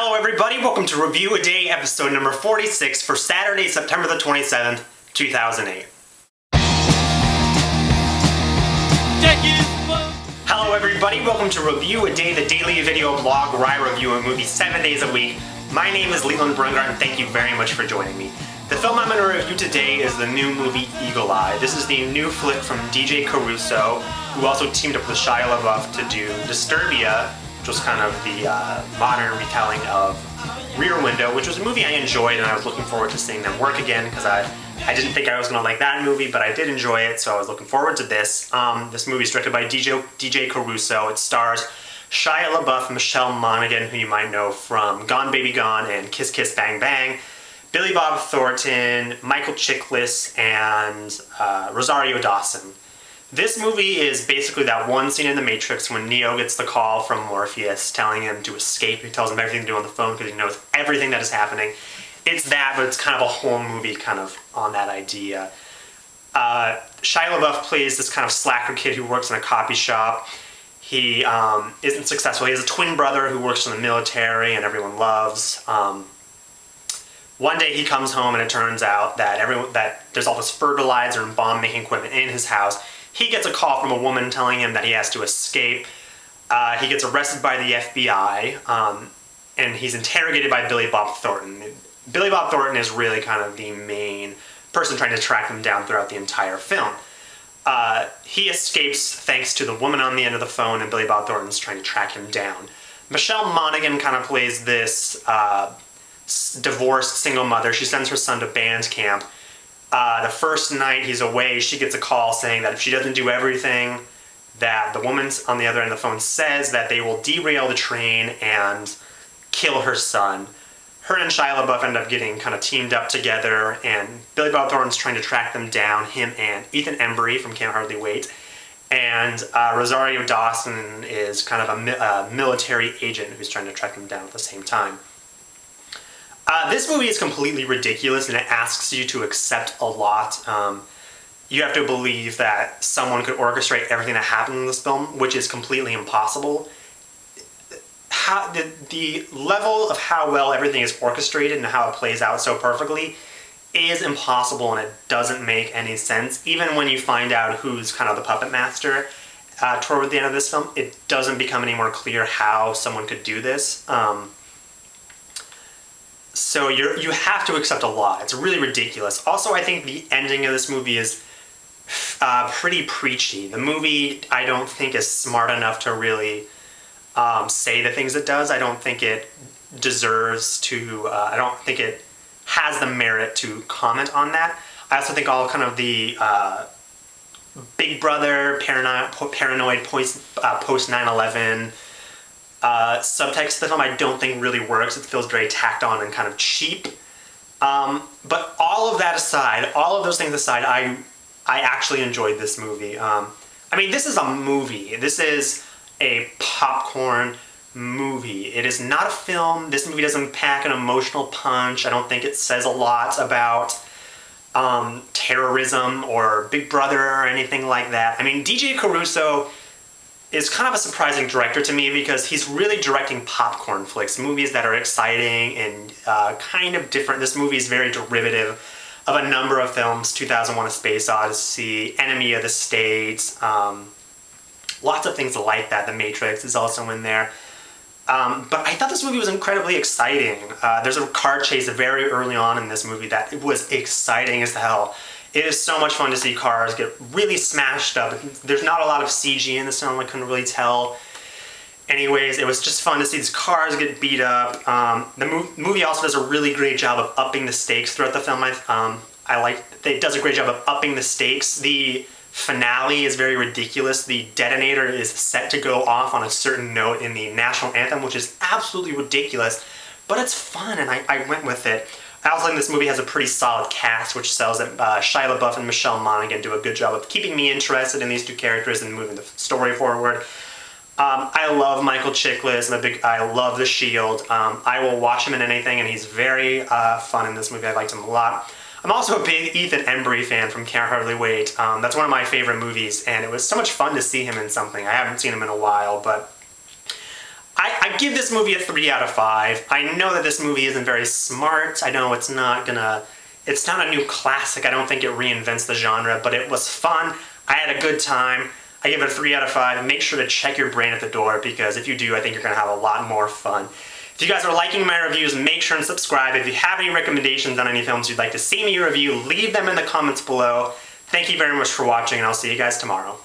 Hello everybody, welcome to Review a Day, episode number 46 for Saturday, September the 27th, 2008. Hello everybody, welcome to Review a Day, the daily video blog where I review a movie 7 days a week. My name is Leland Brungart and thank you very much for joining me. The film I'm going to review today is the new movie Eagle Eye. This is the new flick from DJ Caruso, who also teamed up with Shia Labeouf to do Disturbia, which was kind of the modern retelling of Rear Window, which was a movie I enjoyed and I was looking forward to seeing them work again because I didn't think I was going to like that movie, but I did enjoy it, so I was looking forward to this. This movie is directed by DJ Caruso. It stars Shia Labeouf, Michelle Monaghan, who you might know from Gone Baby Gone and Kiss Kiss Bang Bang, Billy Bob Thornton, Michael Chiklis, and Rosario Dawson. This movie is basically that one scene in The Matrix when Neo gets the call from Morpheus telling him to escape. He tells him everything to do on the phone because he knows everything that is happening. It's that, but it's kind of a whole movie kind of on that idea. Shia Labeouf plays this kind of slacker kid who works in a copy shop. He isn't successful. He has a twin brother who works in the military and everyone loves. One day he comes home and it turns out that there's all this fertilizer and bomb-making equipment in his house. He gets a call from a woman telling him that he has to escape. He gets arrested by the FBI, and he's interrogated by Billy Bob Thornton. Billy Bob Thornton is really kind of the main person trying to track him down throughout the entire film. He escapes thanks to the woman on the end of the phone, and Billy Bob Thornton's trying to track him down. Michelle Monaghan kind of plays this divorced single mother. She sends her son to band camp. The first night he's away, she gets a call saying that if she doesn't do everything that the woman on the other end of the phone says, that they will derail the train and kill her son. Her and Shia Labeouf end up getting kind of teamed up together, and Billy Bob Thornton's trying to track them down, him and Ethan Embry from Can't Hardly Wait. And Rosario Dawson is kind of a military agent who's trying to track them down at the same time. This movie is completely ridiculous and it asks you to accept a lot. You have to believe that someone could orchestrate everything that happened in this film, which is completely impossible. The level of how well everything is orchestrated and how it plays out so perfectly is impossible, and it doesn't make any sense. Even when you find out who's kind of the puppet master toward the end of this film, it doesn't become any more clear how someone could do this. So you have to accept a lot. It's really ridiculous. Also, I think the ending of this movie is pretty preachy. The movie, I don't think, is smart enough to really say the things it does. I don't think it deserves to, I don't think it has the merit to comment on that. I also think all kind of the Big Brother, paranoid post 9/11, subtext of the film I don't think really works. It feels very tacked on and kind of cheap. But all of that aside, all of those things aside, I actually enjoyed this movie. I mean, this is a movie. This is a popcorn movie. It is not a film. This movie doesn't pack an emotional punch. I don't think it says a lot about terrorism or Big Brother or anything like that. I mean, DJ Caruso is kind of a surprising director to me because he's really directing popcorn flicks, movies that are exciting and kind of different. This movie is very derivative of a number of films: 2001: A Space Odyssey, Enemy of the State, lots of things like that. The Matrix is also in there. But I thought this movie was incredibly exciting. There's a car chase very early on in this movie that was exciting as hell. It is so much fun to see cars get really smashed up. There's not a lot of CG in this film, I couldn't really tell. Anyways, it was just fun to see these cars get beat up. The movie also does a really great job of upping the stakes throughout the film. It does a great job of upping the stakes. The finale is very ridiculous. The detonator is set to go off on a certain note in the national anthem, which is absolutely ridiculous, but it's fun and I went with it. I also think this movie has a pretty solid cast, which sells that Shia Labeouf and Michelle Monaghan do a good job of keeping me interested in these two characters and moving the story forward. I love Michael Chiklis. I love The Shield. I will watch him in anything, and he's very fun in this movie. I liked him a lot. I'm also a big Ethan Embry fan from Can't Hardly Wait. That's one of my favorite movies, and it was so much fun to see him in something. I haven't seen him in a while, but I give this movie a 3 out of 5. I know that this movie isn't very smart. I know it's not a new classic. I don't think it reinvents the genre, but it was fun. I had a good time. I give it a 3 out of 5. Make sure to check your brain at the door, because if you do, I think you're going to have a lot more fun. If you guys are liking my reviews, make sure and subscribe. If you have any recommendations on any films you'd like to see me review, leave them in the comments below. Thank you very much for watching, and I'll see you guys tomorrow.